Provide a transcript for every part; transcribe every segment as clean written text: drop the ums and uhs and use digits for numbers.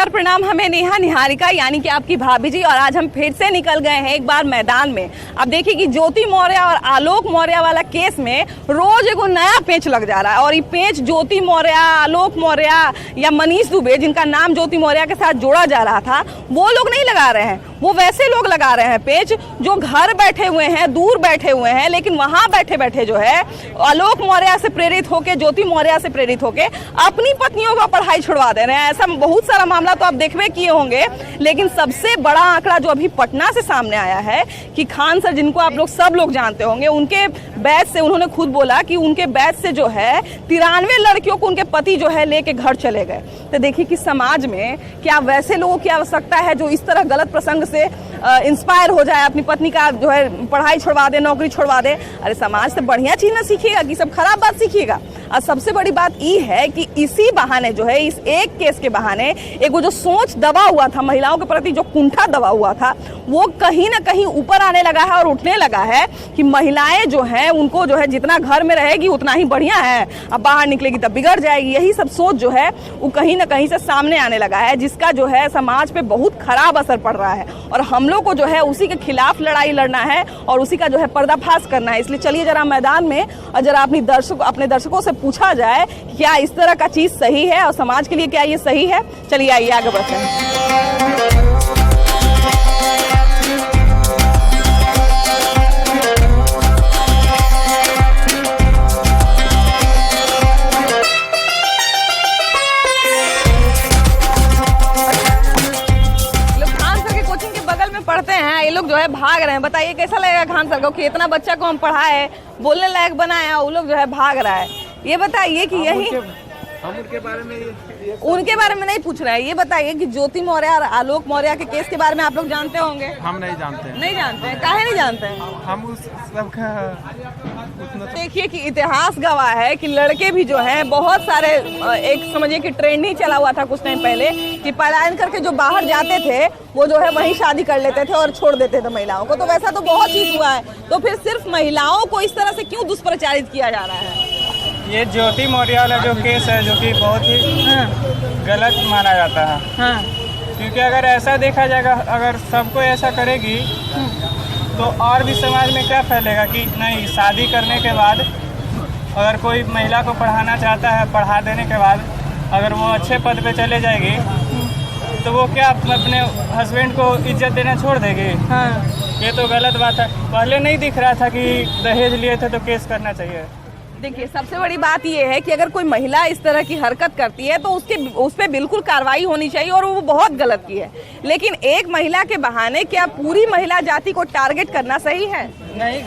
नमस्कार प्रणाम, हमें नेहा निहारिका यानी कि आपकी भाभी जी, और आज हम फिर से निकल गए हैं एक बार मैदान में। अब देखिए कि ज्योति मौर्य और आलोक मौर्य वाला केस में रोज एक नया पेंच लग जा रहा है, और ये पेंच ज्योति मौर्य, आलोक मौर्य या मनीष दुबे, जिनका नाम ज्योति मौर्य के साथ जोड़ा जा रहा था, वो लोग नहीं लगा रहे हैं। वो वैसे लोग लगा रहे हैं पेंच जो घर बैठे हुए हैं, दूर बैठे हुए हैं, लेकिन वहां बैठे बैठे जो है आलोक मौर्य से प्रेरित होके, ज्योति मौर्य से प्रेरित होके अपनी पत्नियों का पढ़ाई छुड़वा दे रहे हैं। ऐसा बहुत सारा मामला तो आप देखबे किए होंगे, लेकिन सबसे बड़ा आंकड़ा जो अभी पटना से सामने आया है कि खान सर, जिनको आप लोग सब लोग जानते होंगे, उनके बैच से, उन्होंने खुद बोला कि उनके बैच से जो है 93 लड़कियों को उनके पति जो है लेके घर चले गए। तो देखिए कि समाज में क्या वैसे लोगों की आवश्यकता है जो इस तरह गलत प्रसंग से इंस्पायर हो जाए, अपनी पत्नी का जो है पढ़ाई छुड़वा दे, नौकरी छुड़वा दे। अरे समाज से बढ़िया चीज ना सीखिएगा कि सब खराब बात सीखिएगा। और सबसे बड़ी बात ये है कि इसी बहाने जो है, इस एक केस के बहाने एक वो जो सोच दबा हुआ था, महिलाओं के प्रति जो कुंठा दबा हुआ था, वो कहीं ना कहीं ऊपर आने लगा है और उठने लगा है कि महिलाएं जो है उनको जो है जितना घर में रहेगी उतना ही बढ़िया है, अब बाहर निकलेगी तब बिगड़ जाएगी। यही सब सोच जो है वो कहीं ना कहीं से सामने आने लगा है, जिसका जो है समाज पे बहुत खराब असर पड़ रहा है। और हम लोग को जो है उसी के खिलाफ लड़ाई लड़ना है और उसी का जो है पर्दाफाश करना है। इसलिए चलिए जरा मैदान में और जरा अपने दर्शकों से पूछा जाए क्या इस तरह का चीज सही है और समाज के लिए क्या ये सही है। चलिए आइए आगे बढ़ते हैं। पढ़ते हैं ये लोग जो है भाग रहे हैं। बताइए कैसा लगेगा खान सर को कि इतना बच्चा को हम पढ़ाए, बोलने लायक बनाए, वो लोग जो है भाग रहा है। ये बताइए कि यही हम उनके बारे में नहीं पूछ रहे हैं। ये बताइए कि ज्योति मौर्य और आलोक मौर्य के केस के बारे में आप लोग जानते होंगे। हम नहीं जानते हैं। नहीं जानते हैं? काहे नहीं जानते हैं? हम उस सब का देखिए कि इतिहास गवाह है कि लड़के भी जो हैं बहुत सारे, एक समझिए कि ट्रेंड ही चला हुआ था कुछ टाइम पहले कि पलायन करके जो बाहर जाते थे वो जो है वहीं शादी कर लेते थे और छोड़ देते थे महिलाओं को। तो वैसा तो बहुत चीज हुआ है, तो फिर सिर्फ महिलाओं को इस तरह से क्यों दुष्प्रचारित किया जा रहा है? ये ज्योति मौर्य वाला जो केस है जो कि बहुत ही गलत माना जाता है। हाँ। क्योंकि अगर ऐसा देखा जाएगा, अगर सबको ऐसा करेगी तो और भी समाज में क्या फैलेगा कि नहीं, शादी करने के बाद अगर कोई महिला को पढ़ाना चाहता है, पढ़ा देने के बाद अगर वो अच्छे पद पे चले जाएगी तो वो क्या अपने हस्बैंड को इज्जत देना छोड़ देगी? हाँ। ये तो गलत बात है। पहले नहीं दिख रहा था कि दहेज लिए थे तो केस करना चाहिए। देखिए सबसे बड़ी बात यह है कि अगर कोई महिला इस तरह की हरकत करती है तो उस पर बिल्कुल कार्रवाई होनी चाहिए, और वो बहुत गलत की है। लेकिन एक महिला के बहाने क्या पूरी महिला जाति को टारगेट करना सही है? नहीं,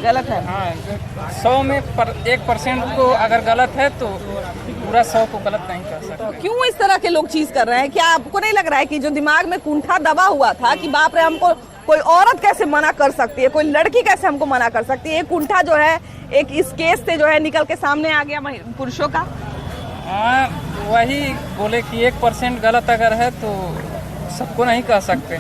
गलत है। हाँ। 100 में 1% को अगर गलत है तो पूरा 100 को गलत नहीं कर सकते। तो क्यों इस तरह के लोग चीज कर रहे हैं? क्या आपको नहीं लग रहा है कि जो दिमाग में कुंठा दबा हुआ था कि बाप रे, हमको कोई औरत कैसे मना कर सकती है, कोई लड़की कैसे हमको मना कर सकती है, ये कुंठा जो है एक इस केस से जो है निकल के सामने आ गया पुरुषों का? हाँ, वही बोले कि 1% गलत अगर है तो सबको नहीं कह सकते।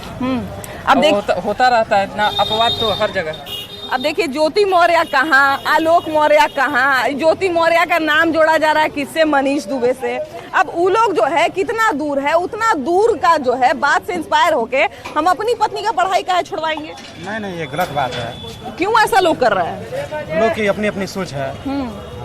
अब होता रहता है इतना अपवाद तो हर जगह। अब देखिए ज्योति मौर्य कहाँ, आलोक मौर्य कहाँ, ज्योति मौर्य का नाम जोड़ा जा रहा है किससे? मनीष दुबे से। अब वो लोग जो है कितना दूर है, उतना दूर का जो है बात से इंस्पायर होके हम अपनी पत्नी का पढ़ाई काहे छुड़वाएंगे? नहीं, ये गलत बात है। क्यों ऐसा लोग कर रहे हैं? लोग की अपनी अपनी सोच है।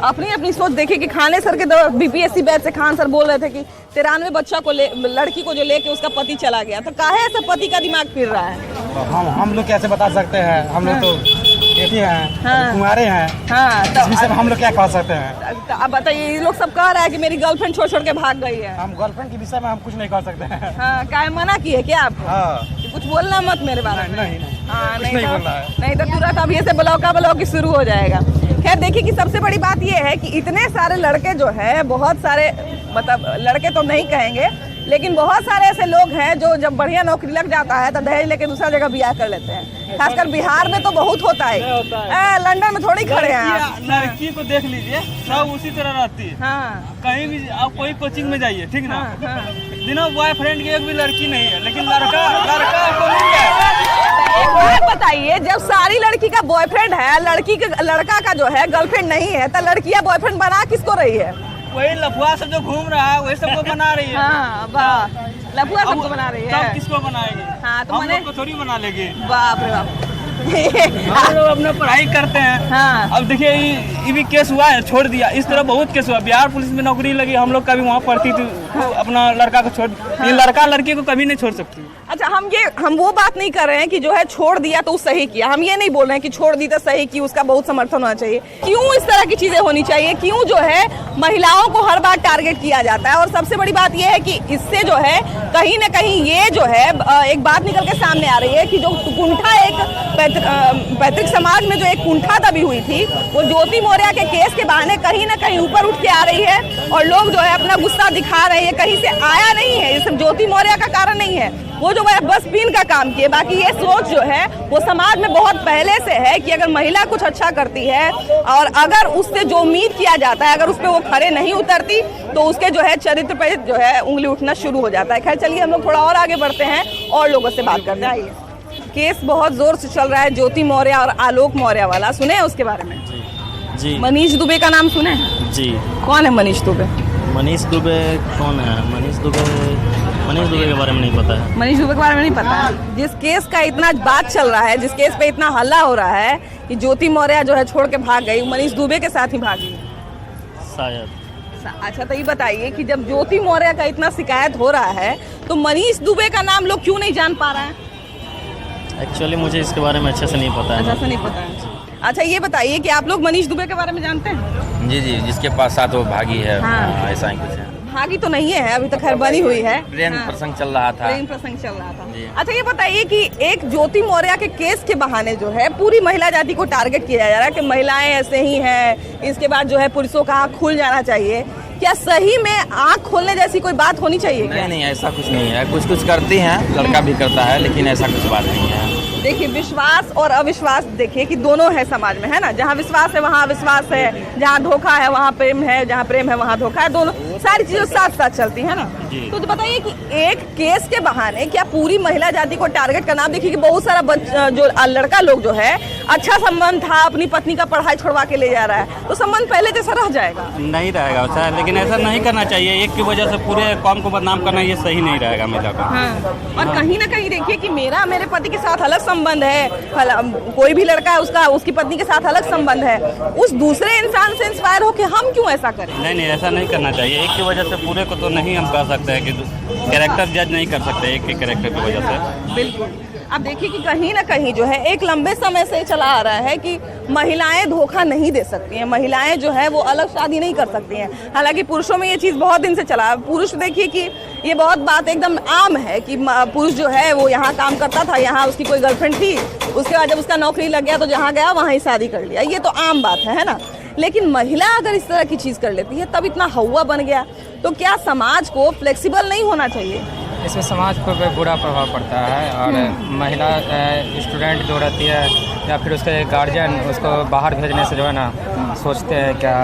अपनी अपनी सोच। देखिए कि खाने सर के बीपीएससी बैच से खान सर बोल रहे थे कि 93 बच्चा को लड़की को जो लेके उसका पति चला गया, तो काहे ऐसा पति का दिमाग फिर रहा है? तो हम लोग कैसे बता सकते हैं? हम लोग तो बेटी हैं, हाँ। कुंवारे हैं। हाँ, तो इस विषय में हम लोग क्या कह सकते हैं? अब बताइए, ये लोग सब कह रहा है कि मेरी गर्लफ्रेंड छोड़ के भाग गई है। हम गर्लफ्रेंड के विषय में हम कुछ नहीं कर सकते हैं। हाँ, काहे मना किए क्या आपको? हाँ। कुछ बोलना मत मेरे बारे में। नहीं। हाँ, नहीं बोलना है। नहीं तो तुरंत अभी से ब्लॉकी शुरू हो जाएगा। खैर देखिए कि सबसे बड़ी बात ये है कि इतने सारे लड़के जो है, बहुत सारे, मतलब लड़के तो नहीं कहेंगे, लेकिन बहुत सारे ऐसे लोग हैं जो जब बढ़िया नौकरी लग जाता है तो दहेज लेके दूसरा जगह ब्याह कर लेते हैं। खासकर बिहार में तो बहुत होता है। लंदन में थोड़ी खड़े हैं आप। लड़की को देख लीजिए, सब उसी तरह रहती है। हाँ। कहीं भी आप कोई कोचिंग में जाइए, ठीक ना? हाँ। बिना बॉयफ्रेंड की एक भी लड़की नहीं है, लेकिन लड़का आपको मिल जाए। एक बात बताइए, जब सारी लड़की का बॉयफ्रेंड है, लड़का का जो है गर्लफ्रेंड नहीं है, तो लड़कियां बॉयफ्रेंड बना किसको रही है? वही लफुआ सब जो घूम रहा है वही सबको बना रही है। हाँ वाह, लफुआ सबको बना रही है। तब किसको बनाएगी? हाँ तो हम मैंने, लोग को थोड़ी बना लेगी। बाप रे बाप। हम लोग अपना पढ़ाई करते हैं। हाँ अब देखिए ये भी केस हुआ है, छोड़ दिया। इस तरह बहुत केस हुआ। बिहार पुलिस में नौकरी लगी, हम लोग कभी वहाँ पढ़ती थी, अपना लड़का को छोड़, ये लड़का लड़की को कभी नहीं छोड़ सकती। अच्छा, हम वो बात नहीं कर रहे हैं कि जो है छोड़ दिया तो सही किया। हम ये नहीं बोल रहे हैं कि छोड़ दी तो सही की, उसका बहुत समर्थन होना चाहिए। क्यों इस तरह की चीजें होनी चाहिए? क्यों जो है महिलाओं को हर बार टारगेट किया जाता है? और सबसे बड़ी बात यह है कि इससे जो है कहीं ना कहीं ये जो है एक बात निकल के सामने आ रही है कि जो कुंठा एक पैतृक समाज में जो एक कुंठा दबी हुई थी, वो ज्योति मौर्य के केस के बहाने कहीं ना कहीं ऊपर उठ के आ रही है और लोग जो है अपना गुस्सा दिखा रहे हैं। कहीं से आया नहीं है, ये सब ज्योति मौर्य का कारण नहीं है। वो जो है बस पिन का काम किए। बाकी ये सोच जो है वो समाज में बहुत पहले से है कि अगर महिला कुछ अच्छा करती है और अगर उससे जो उम्मीद किया जाता है, अगर उस पर वो खरे नहीं उतरती तो उसके जो है चरित्र पे जो है उंगली उठना शुरू हो जाता है। खैर चलिए हम लोग थोड़ा और आगे बढ़ते हैं और लोगों से बात करते हैं। आइए, केस बहुत जोर से चल रहा है ज्योति मौर्य और आलोक मौर्य वाला, सुने हैं उसके बारे में? जी मनीष दुबे का नाम सुने हैं? जी। कौन है मनीष दुबे? मनीष दुबे कौन है? मनीष दुबे के बारे में नहीं पता है। मनीष दुबे के बारे में नहीं पता है। जिस केस का इतना बात चल रहा है, जिस केस पे इतना हल्ला हो रहा है कि ज्योति मौर्य जो है छोड़ के भाग गई, मनीष दुबे के साथ ही भागी शायद। अच्छा, तो ये बताइए कि जब ज्योति मौर्य का इतना शिकायत हो रहा है तो मनीष दुबे का नाम लोग क्यों नहीं जान पा रहे हैं? एक्चुअली मुझे इसके बारे में अच्छे से नहीं पता है। अच्छा से नहीं पता है। अच्छा ये बताइए कि आप लोग मनीष दुबे के बारे में जानते हैं? जी जी, जिसके पास साथ वो भागी है। हाँ। ऐसा ही कुछ है। भागी तो नहीं है, अभी तक खैर बनी हुई है। प्रेम हाँ। प्रसंग चल रहा था। प्रेम प्रसंग चल रहा था। जी। अच्छा ये बताइए कि एक ज्योति मौर्य के केस के बहाने जो है पूरी महिला जाति को टारगेट किया जा रहा है कि महिलाएं ऐसे ही हैं, इसके बाद जो है पुरुषों का आँख खुल जाना चाहिए। क्या सही में आँख खोलने जैसी कोई बात होनी चाहिए क्या? नहीं, ऐसा कुछ नहीं है। कुछ कुछ करती हैं, लड़का भी करता है, लेकिन ऐसा कुछ बात नहीं है। देखिए, विश्वास और अविश्वास देखिए कि दोनों है समाज में, है ना? जहाँ विश्वास है वहाँ अविश्वास है, जहाँ धोखा है वहाँ प्रेम है, जहाँ प्रेम है वहाँ धोखा है। दोनों सारी चीजें साथ साथ चलती है ना। तो बताइए कि एक केस के बहाने क्या पूरी महिला जाति को टारगेट करना? आप देखिए कि बहुत सारा जो लड़का लोग जो है अच्छा संबंध था, अपनी पत्नी का पढ़ाई छोड़वा के ले जा रहा है, तो संबंध पहले जैसा रह जाएगा? नहीं रहेगा वैसा, लेकिन ऐसा नहीं करना चाहिए। एक की वजह से पूरे कौम को बदनाम करना ये सही नहीं रहेगा महिला का। हाँ। और कहीं ना कहीं देखिए कि मेरे पति के साथ अलग संबंध है, कोई भी लड़का है उसकी पत्नी के साथ अलग संबंध है, उस दूसरे इंसान से इंस्पायर होके हम क्यों ऐसा करें? नहीं, ऐसा नहीं करना चाहिए। एक की वजह से पूरे को तो नहीं हम कह सकते हैं कि कैरेक्टर जज नहीं कर सकते एक के कैरेक्टर की वजह से। बिल्कुल। अब देखिए कि कहीं ना कहीं जो है एक लंबे समय से चला आ रहा है कि महिलाएं धोखा नहीं दे सकती हैं, महिलाएं जो है वो अलग शादी नहीं कर सकती हैं। हालांकि पुरुषों में ये चीज़ बहुत दिन से चला। पुरुष देखिए कि ये बहुत बात एकदम आम है कि पुरुष जो है वो यहाँ काम करता था, यहाँ उसकी कोई गर्लफ्रेंड थी, उसके बाद जब उसका नौकरी लग गया तो जहाँ गया वहाँ ही शादी कर लिया। ये तो आम बात है ना? लेकिन महिला अगर इस तरह की चीज़ कर लेती है तब इतना हवा बन गया, तो क्या समाज को फ्लेक्सिबल नहीं होना चाहिए? इसमें समाज पर बुरा प्रभाव पड़ता है और महिला स्टूडेंट जो रहती है या फिर उसके गार्जियन उसको बाहर भेजने से जो है ना सोचते हैं क्या।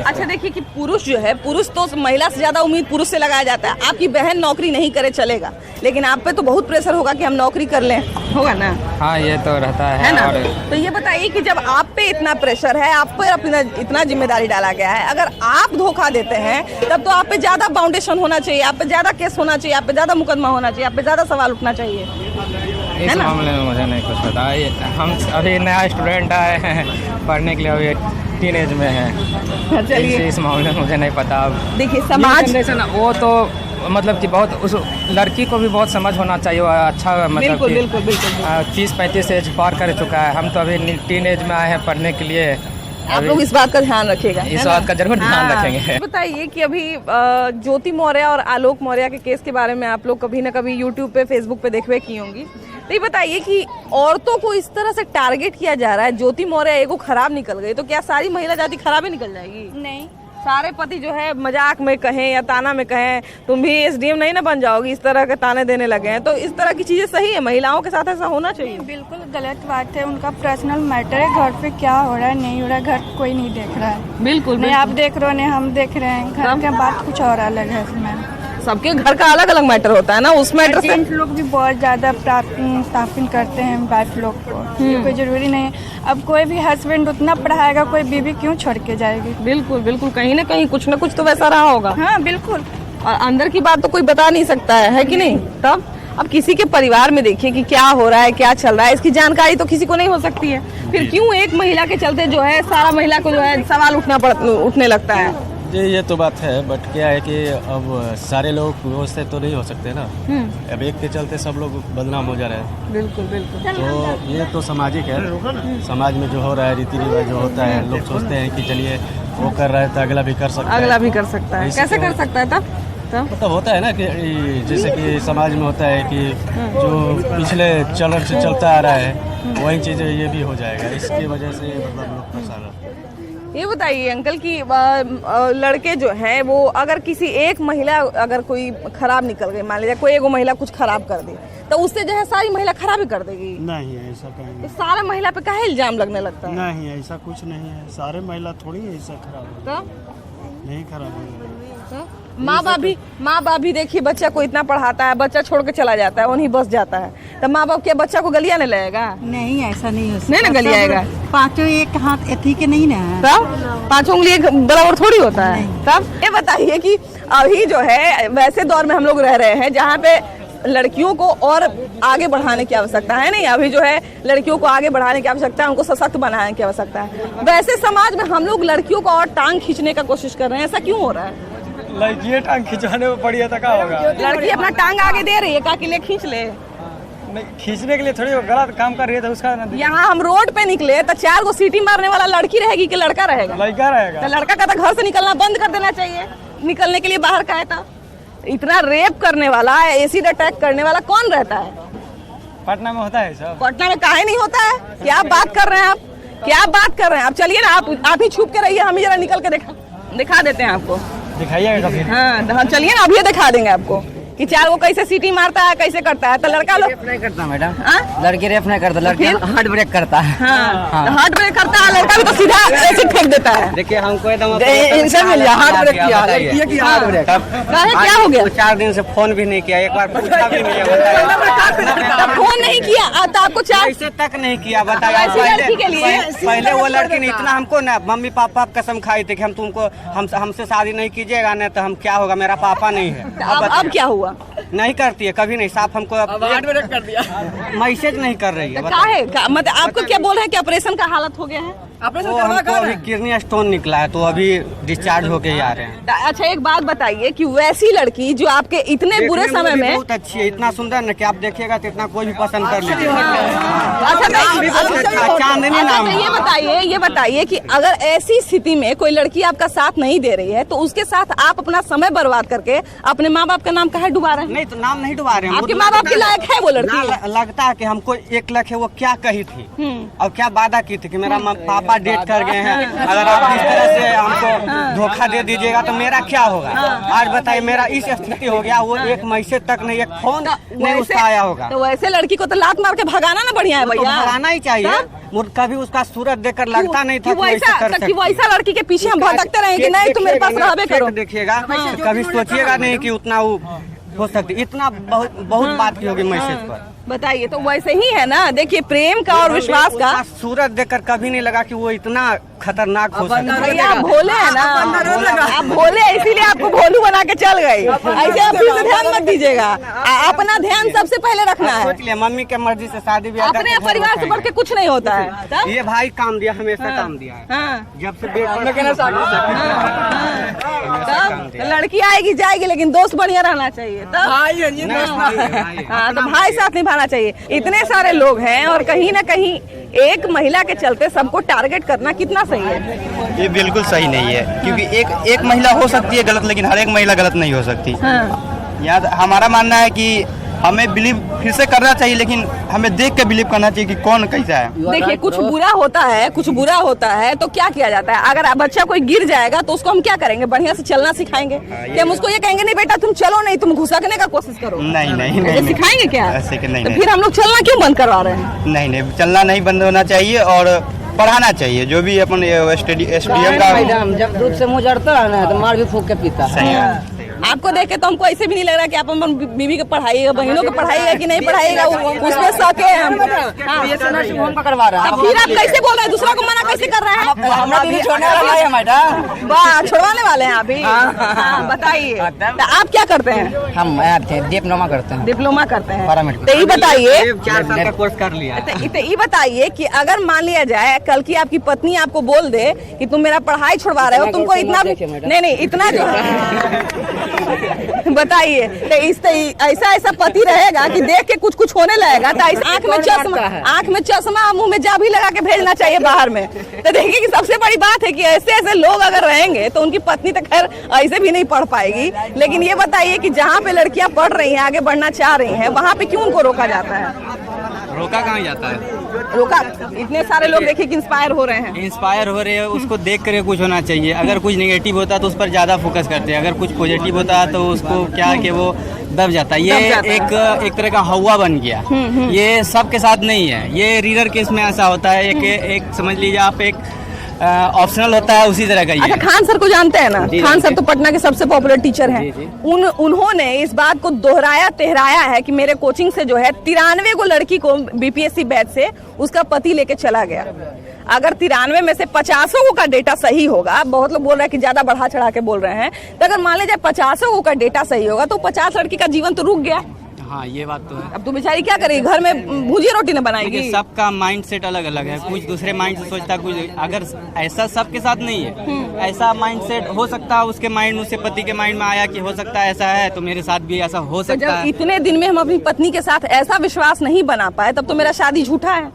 अच्छा देखिए कि पुरुष जो है, पुरुष तो महिला से ज़्यादा उम्मीद पुरुष से लगाया जाता है। आपकी बहन नौकरी नहीं करे चलेगा, लेकिन आप पे तो बहुत प्रेशर होगा कि हम नौकरी कर लें, होगा ना? हाँ, ये तो रहता है ना? और तो ये बताइए कि जब आप पे इतना प्रेशर है, आप पर अपना इतना जिम्मेदारी डाला गया है, अगर आप धोखा देते हैं तब तो आप पे ज़्यादा फाउंडेशन होना चाहिए, आप पे ज़्यादा केस होना चाहिए, आप पे ज़्यादा मुकदमा होना चाहिए, आप पे ज़्यादा सवाल उठना चाहिए। इस मामले में मुझे नहीं कुछ पता। हम अभी नया स्टूडेंट आए हैं पढ़ने के लिए, अभी टीनेज में है। चलिए, इस मामले में मुझे नहीं पता। देखिए समाज वो तो मतलब कि बहुत उस लड़की को भी बहुत समझ होना चाहिए, अच्छा मतलब बिल्कुल बिल्कुल बिल्कुल 30-35 एज पार कर चुका है। हम तो अभी टीनेज में आए हैं पढ़ने के लिए। आप लोग इस बात का ध्यान रखिएगा, इस बात का जरूर ध्यान रखेंगे। बताइए कि अभी ज्योति मौर्य और आलोक मौर्य के केस के बारे में आप लोग कभी ना कभी यूट्यूब पे, फेसबुक पे देखवे की होंगी। तो ये बताइए कि औरतों को इस तरह से टारगेट किया जा रहा है। ज्योति मौर्य एगो खराब निकल गई तो क्या सारी महिला जाति खराब ही निकल जाएगी? नहीं, सारे पति जो है मजाक में कहें या ताना में कहें तुम भी एसडीएम नहीं ना बन जाओगी, इस तरह के ताने देने लगे हैं, तो इस तरह की चीजें सही है? महिलाओं के साथ ऐसा होना चाहिए? बिल्कुल गलत बात है। उनका पर्सनल मैटर है, घर पे क्या हो रहा है नहीं हो रहा है घर कोई नहीं देख रहा है। बिल्कुल नहीं आप देख रहे हो नहीं हम देख रहे हैं, घर की बात कुछ और अलग है इसमें। सबके घर का अलग अलग मैटर होता है ना, उस मैटर से जेंट्स लोग भी बहुत ज़्यादा ताफिन करते हैं वाइफ लोग को, ये कोई ज़रूरी नहीं है। अब कोई भी हस्बैंड उतना पढ़ाएगा, कोई बीवी क्यों छोड़ के जाएगी। बिल्कुल बिल्कुल, कहीं ना कहीं कुछ ना कुछ तो वैसा रहा होगा। हाँ बिल्कुल। और अंदर की बात तो कोई बता नहीं सकता है कि नहीं। तब अब किसी के परिवार में देखिए कि क्या हो रहा है, क्या चल रहा है, इसकी जानकारी तो किसी को नहीं हो सकती है। फिर क्यों एक महिला के चलते जो है सारा महिला को जो है सवाल उठने लगता है। जी ये तो बात है, बट क्या है कि अब सारे लोग व्यवस्थित तो नहीं हो सकते ना। अब एक के चलते सब लोग बदनाम हो जा रहे हैं। बिल्कुल बिल्कुल। तो ये तो सामाजिक है, समाज में जो हो रहा है, रीति रिवाज जो होता है, लोग सोचते हैं कि चलिए वो कर रहा है तो अगला भी कर सकता है। अगला भी कर सकता है, कैसे कर सकता है तब? मतलब होता है ना कि जैसे कि समाज में होता है कि जो पिछले चलन से चलता आ रहा है वही चीज़ें ये भी हो जाएगा, इसकी वजह से मतलब लोग परेशान रहते हैं। ये बताइए अंकल कि लड़के जो हैं वो अगर किसी एक महिला अगर कोई खराब निकल गई, मान लीजिए कोई एगो महिला कुछ खराब कर दी, तो उससे जो है सारी महिला खराब ही कर देगी? नहीं ऐसा कहीं तो सारा महिला पे काहे इल्जाम लगने लगता है? नहीं, ऐसा कुछ नहीं है। सारे महिला थोड़ी ऐसा खराब है, नहीं खराब है। माँ बाप भी देखिए बच्चा को इतना पढ़ाता है, बच्चा छोड़ के चला जाता है, वहीं बस जाता है, तो माँ बाप क्या बच्चा को गलिया नहीं लगाएगा? नहीं ऐसा नहीं हो सकता। नहीं ना गलियाएगा। पांचों एक हाथ एथी के नहीं ना, तब पांचों उंगली एक बराबर थोड़ी होता है। तब ये बताइए कि अभी जो है वैसे दौर में हम लोग रह रहे हैं जहाँ पे लड़कियों को और आगे बढ़ाने की आवश्यकता है। नहीं, अभी जो है लड़कियों को आगे बढ़ाने की आवश्यकता है, उनको सशक्त बनाने की आवश्यकता है। वैसे समाज में हम लोग लड़कियों को और टांग खींचने का कोशिश कर रहे हैं, ऐसा क्यों हो रहा है? लड़की टांग खिंचवाने में पड़ी है तो क्या होगा? लड़की अपना टांग आगे दे रही है, का के लिए खींच ले। नहीं, खींचने के लिए थोड़ी गलत काम कर रही है तो उसका यहाँ हम रोड पे निकले तो 4 गो सीटी मारने वाला लड़की रहेगी कि लड़का रहेगा? लड़का रहेगा। तो लड़का का तो घर से निकलना बंद कर देना चाहिए, निकलने के लिए बाहर का है। तो इतना रेप करने वाला, एसिड अटैक करने वाला कौन रहता है? पटना में होता है सब। पटना में काहे नहीं होता है? क्या बात कर रहे हैं आप, क्या बात कर रहे हैं आप? चलिए ना, आप ही छुप के रहिए, हम ही जरा निकल के दिखा देते हैं आपको। दिखाइएगा कभी? हाँ चलिए ना, अभी दिखा देंगे आपको कि 4 वो कैसे सीटी मारता है, कैसे करता है। तो लड़का लोग रेप नहीं करता मैडम, लड़की रेप नहीं करता, लड़की हार्ट ब्रेक करता है। हार्ट ब्रेक करता है, लड़का भी तो सीधा एसिड फेंक देता है। देखिए हमको एकदम इनसे मिल गया हार्ट ब्रेक किया, हार्ट ब्रेक क्या हो गया? 4 दिन से फोन भी नहीं किया, एक बार पूछा भी नहीं है। फोन नहीं किया तो आपको 4 ऐसे तक नहीं किया, बताइए। पहले वो लड़की ने इतना हमको ना मम्मी पापा कसम खाई थी कि हम तुमको हमसे शादी नहीं कीजिएगा ना तो हम क्या होगा, मेरा पापा नहीं है। अब क्या हुआ? नहीं करती है, कभी नहीं। साफ हमको कर दिया, मैसेज नहीं कर रही है। मतलब आपको क्या बोल रहे हैं कि ऑपरेशन का हालत हो गया है? वो हमको अभी किडनी स्टोन निकला है तो अभी डिस्चार्ज होके ही आ रहे हैं। अच्छा एक बात बताइए कि वैसी लड़की जो आपके इतने बुरे समय में बहुत अच्छी है, इतना सुंदर ना कि आप देखिएगा तो इतना कोई भी पसंद कर लीजिए। चांदनी नाम। ये बताइए कि अगर ऐसी स्थिति में कोई लड़की आपका साथ नहीं दे रही है तो उसके साथ आप अपना समय बर्बाद करके अपने माँ बाप का नाम काहे डुबा रहे हैं? नहीं तो नाम नहीं डुबा रहे हैं, आपके माँ बाप के लायक है वो लड़की? लगता है कि हमको 1 लाख है, वो क्या कही थी और क्या वादा की थी कि मेरा पापा डेट कर गए हैं, अगर आप इस तरह से हमको धोखा दे दीजिएगा तो मेरा क्या होगा। आज बताइए मेरा इस स्थिति हो गया, वो एक मैसेज तक नहीं, एक फोन नहीं उसका आया होगा। तो वैसे लड़की को तो लात मार के भगाना ना बढ़िया है भैया, भगाना ही चाहिए। कभी उसका सूरत देखकर लगता नहीं था कि वैसा लड़की के पीछे हम भटकते रहे कि नहीं तुम मेरे पास रहबे करो। देखिएगा कभी सोचिएगा नहीं कि उतना वो हो सकती, इतना बहुत बात की होगी मैसेज पर। बताइए तो वैसे ही है ना। देखिए प्रेम का और विश्वास का सूरत देखकर कभी नहीं लगा कि वो इतना खतरनाक हो सकता है। आप भोले है ना, आप भोले इसीलिए आपको भोलू बना के चल गए। ऐसे आप फिर से ध्यान मत दीजिएगा, अपना ध्यान सबसे पहले रखना है। सोच लिया मम्मी के मर्जी से शादी भी, अपने परिवार से बढ़ के कुछ नहीं होता है। ये भाई काम दिया, हमेशा काम दिया है। जब से लड़की आएगी जाएगी लेकिन दोस्त बढ़िया रहना चाहिए। हाँ तो भाई साथ निभाना चाहिए। इतने सारे लोग हैं और कहीं ना कहीं एक महिला के चलते सबको टारगेट करना कितना सही है? ये बिल्कुल सही नहीं है, क्योंकि एक महिला हो सकती है गलत, लेकिन हर एक महिला गलत नहीं हो सकती। याद हमारा मानना है कि हमें बिलीव फिर से करना चाहिए, लेकिन हमें देख के बिलीव करना चाहिए कि कौन कैसा है। देखिए कुछ बुरा होता है, कुछ बुरा होता है तो क्या किया जाता है? अगर बच्चा कोई गिर जाएगा तो उसको हम क्या करेंगे? बढ़िया से चलना सिखाएंगे कि हम उसको ये कहेंगे नहीं बेटा तुम चलो नहीं, तुम घुसकने का कोशिश करो? नहीं सिखाएंगे क्या? नहीं, तो फिर हम लोग चलना क्यों बंद करवा रहे हैं? नहीं, चलना नहीं बंद होना चाहिए और पढ़ाना चाहिए। जो भी अपन स्टेडियम का जब दूध से मुँह जड़ता है ना तो मार भी फूक के पीता है। आपको देख के तो हमको ऐसे भी नहीं लग रहा कि आप अपन बीवी को पढ़ाइएगा, बहनों को पढ़ाइएगा कि नहीं पढ़ाइएगा, उसमें शक है हम। करवा रहा अब फिर आप कैसे बोल रहे हैं, दूसरा को मना कैसे कर रहे हैं? हमारा दीदी छोड़ने वाला है मैडम। वाह, छोड़वाने वाले हैं अभी। बताइए तो आप क्या करते हैं? हम डिप्लोमा करते हैं। डिप्लोमा करते हैं। पैरामेडिकल। तो ये बताइए, 4 साल का कोर्स कर लिया। तो ये बताइए कि अगर मान लिया जाए कल की आपकी पत्नी आपको बोल दे कि तुम मेरा पढ़ाई छुड़वा रहे हो, तुमको इतना नहीं इतना जो बताइए, तो ऐसा पति रहेगा कि देख के कुछ होने लगेगा, तो आंख में चश्मा मुंह में जाभी लगा के भेजना चाहिए बाहर में। तो देखिए कि सबसे बड़ी बात है कि ऐसे लोग अगर रहेंगे तो उनकी पत्नी तो खैर ऐसे भी नहीं पढ़ पाएगी, लेकिन ये बताइए कि जहाँ पे लड़कियां पढ़ रही हैं, आगे बढ़ना चाह रही हैं, वहाँ पे क्यों उनको रोका जाता है? रोका कहाँ जाता है? रोका, इतने सारे लोग देखिए कि इंस्पायर हो रहे हैं। इंस्पायर हो रहे हैं, उसको देख कर कुछ होना चाहिए। अगर कुछ नेगेटिव होता है तो उस पर ज़्यादा फोकस करते हैं, अगर कुछ पॉजिटिव होता है तो उसको क्या कि वो दब जाता है। ये एक तरह का हवा बन गया। ये सबके साथ नहीं है, ये रीडर केस में ऐसा होता है। एक समझ लीजिए आप, एक ऑप्शनल होता है उसी तरह का। अच्छा, खान सर को जानते हैं ना? खान सर तो पटना के सबसे पॉपुलर टीचर हैं। उन्होंने इस बात को दोहराया तेहराया है कि मेरे कोचिंग से जो है 93 को लड़की को बीपीएससी बैच से उसका पति लेके चला गया। अगर 93 में से 50 का डेटा सही होगा, बहुत लोग बोल रहे हैं कि ज्यादा बढ़ा चढ़ा के बोल रहे हैं, तो अगर मान लीजिए 50 का डेटा सही होगा तो 50 लड़की का जीवन तो रुक गया। हाँ, ये बात तो है। अब तो बेचारी क्या करेगी, घर में भुजिया रोटी न बनाएगी? सबका माइंड सेट अलग अलग है, कुछ दूसरे माइंड से सोचता, कुछ अगर ऐसा सबके साथ नहीं है। ऐसा माइंड सेट हो सकता है उसके माइंड, उससे पति के माइंड में आया कि हो सकता है ऐसा है, तो मेरे साथ भी ऐसा हो सकता है। इतने दिन में हम अपनी पत्नी के साथ ऐसा विश्वास नहीं बना पाए, तब तो मेरा शादी झूठा है,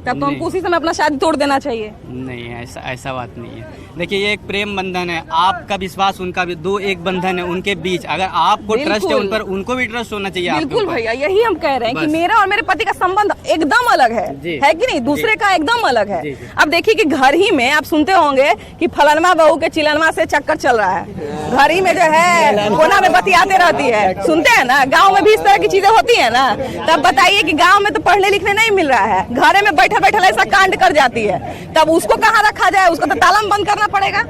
तब तो हमको उसी समय अपना शादी तोड़ देना चाहिए। नहीं, ऐसा बात नहीं है। देखिए, ये एक प्रेम बंधन है, आपका विश्वास उनका भी, दो एक बंधन है उनके बीच। अगर आपको ट्रस्ट है उन पर, उनको भी ट्रस्ट होना चाहिए। बिल्कुल भैया, यही हम कह रहे हैं कि मेरा और मेरे पति का संबंध एकदम अलग है कि नहीं? दूसरे का एकदम अलग है। अब देखिए कि घर ही में आप सुनते होंगे कि फलनवा बहू के चिलनवा से चक्कर चल रहा है, घर ही में जो है कोना में बतियाते रहती है, सुनते हैं ना? गाँव में भी इस तरह की चीजें होती है ना। तब बताइए कि गाँव में तो पढ़ने लिखने नहीं मिल रहा है, घरे में बैठा बैठा ऐसा कांड कर जाती है, तब उसको कहाँ रखा जाए? उसको तो ताला में बंद करना पड़ेगा।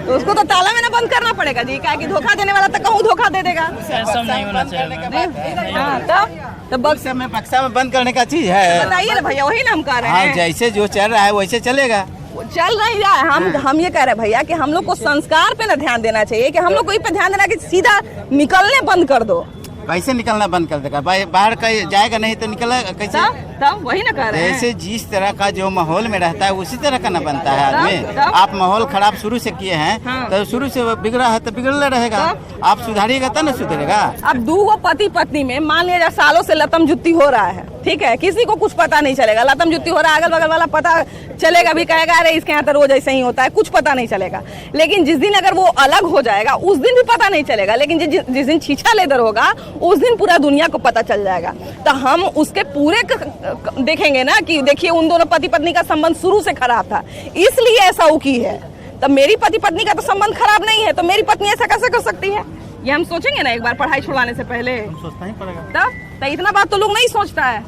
तो उसको तो ताला में ना बंद करना पड़ेगा जी, क्या कि धोखा देने वाला तो कहूँ धोखा दे देगा। ऐसा नहीं होना चाहिए। हाँ, तो बक्सा में बंद करने का चीज है। बताइए ना भैया, वही ना हम कह रहे हैं। जैसे जो चल रहा है वैसे चलेगा। चल नहीं रहा है। हम ये कह रहे हैं भैया कि हम लोग को संस्कार पे ना ध्यान देना चाहिए, कि हम लोग को इस पे ध्यान देना कि सीधा निकलने बंद कर दो। कैसे निकलना बंद कर देगा? बाहर कहीं जाएगा नहीं तो निकलेगा कैसे? तब वही ना कर रहे हैं। जैसे जिस तरह का जो माहौल में रहता है उसी तरह का ना बनता है आदमी। आप माहौल खराब शुरू से किए हैं तो शुरू से बिगड़ा है तो बिगड़ना रहेगा। आप सुधारिएगा तब ना सुधरेगा। अब 2 पति पत्नी में मान लिया सालों से लतम जुत्ती हो रहा है, ठीक है, किसी को कुछ पता नहीं चलेगा। लतम जुत्ती हो रहा है, अगल बगल वाला पता चलेगा भी, कहेगा अरे इसके यहाँ तो रोज ऐसे ही होता है, कुछ पता नहीं चलेगा। लेकिन जिस दिन अगर वो अलग हो जाएगा उस दिन भी पता नहीं चलेगा, लेकिन जिस दिन छीछा लेदर होगा उस दिन पूरा दुनिया को पता चल जाएगा। तो हम उसके पूरे देखेंगे ना कि देखिए उन दोनों पति पत्नी का संबंध शुरू से खराब था, इसलिए ऐसा की है। तो मेरी पति पत्नी का तो संबंध खराब नहीं है, तो मेरी पत्नी ऐसा कैसे कर सकती है? ये हम सोचेंगे ना एक बार पढ़ाई छुड़वाने से पहले। सोचना ही पड़ेगा। तो इतना बात तो लोग नहीं सोचता है,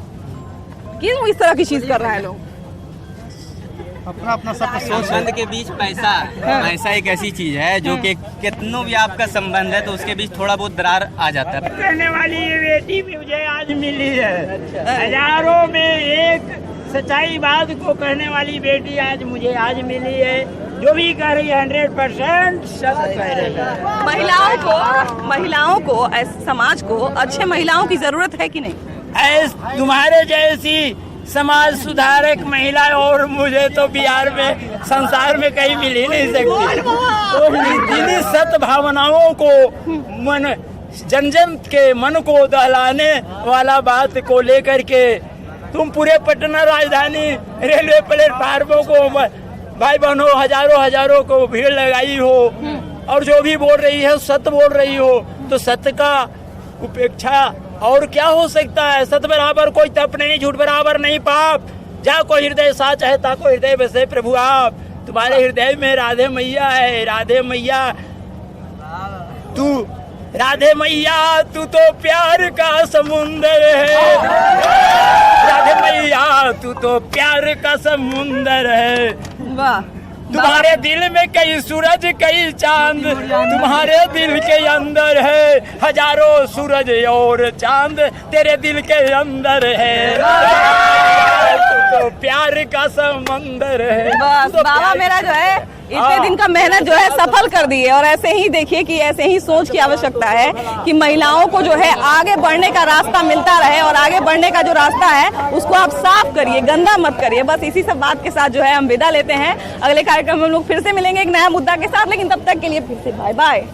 क्यों इस तरह की चीज कर रहा है लोग? अपना अपना सब सोच। संबंध के बीच पैसा एक ऐसी चीज है जो कि कितनों भी आपका संबंध है तो उसके बीच थोड़ा बहुत दरार आ जाता है। कहने वाली ये बेटी मुझे आज मिली है, हजारों में एक सच्चाई बात को कहने वाली बेटी मुझे आज मिली है। जो भी कह रही है 100% सच कह रही है। महिलाओं को समाज को अच्छे महिलाओं की जरूरत है कि नहीं? तुम्हारे जैसी समाज सुधारक महिला और मुझे तो बिहार में संसार में कहीं मिल ही नहीं सकती। तो जिन्हीं सत भावनाओं को जन जन के मन को दहलाने वाला बात को लेकर के तुम पूरे पटना राजधानी रेलवे प्लेटफार्मों को भाई बहनों हजारों को भीड़ लगाई हो और जो भी बोल रही है सत्य बोल रही हो, तो सत्य का उपेक्षा और क्या हो सकता है? सत्य बराबर कोई तप नहीं, झूठ बराबर नहीं पाप। जा को हृदय साच है ताको हृदय बसे प्रभु आप। तुम्हारे हृदय में राधे मैया है। राधे मैया तू तो प्यार का समुंदर है। राधे मैया तू तो प्यार का समुंदर है। वाह, तुम्हारे दिल में कई सूरज कई चांद, तुम्हारे दिल के अंदर है हजारों सूरज और चांद, तेरे दिल के अंदर है तो प्यार का समंदर है। बस बाबा मेरा जो है इतने दिन का मेहनत जो है सफल कर दी है। और ऐसे ही देखिए कि ऐसे ही सोच की आवश्यकता है कि महिलाओं को जो है आगे बढ़ने का रास्ता मिलता रहे, और आगे बढ़ने का जो रास्ता है उसको आप साफ करिए, गंदा मत करिए। बस इसी सब बात के साथ जो है हम विदा लेते हैं। अगले कार्यक्रम में हम लोग फिर से मिलेंगे एक नया मुद्दा के साथ, लेकिन तब तक के लिए फिर से बाय बाय।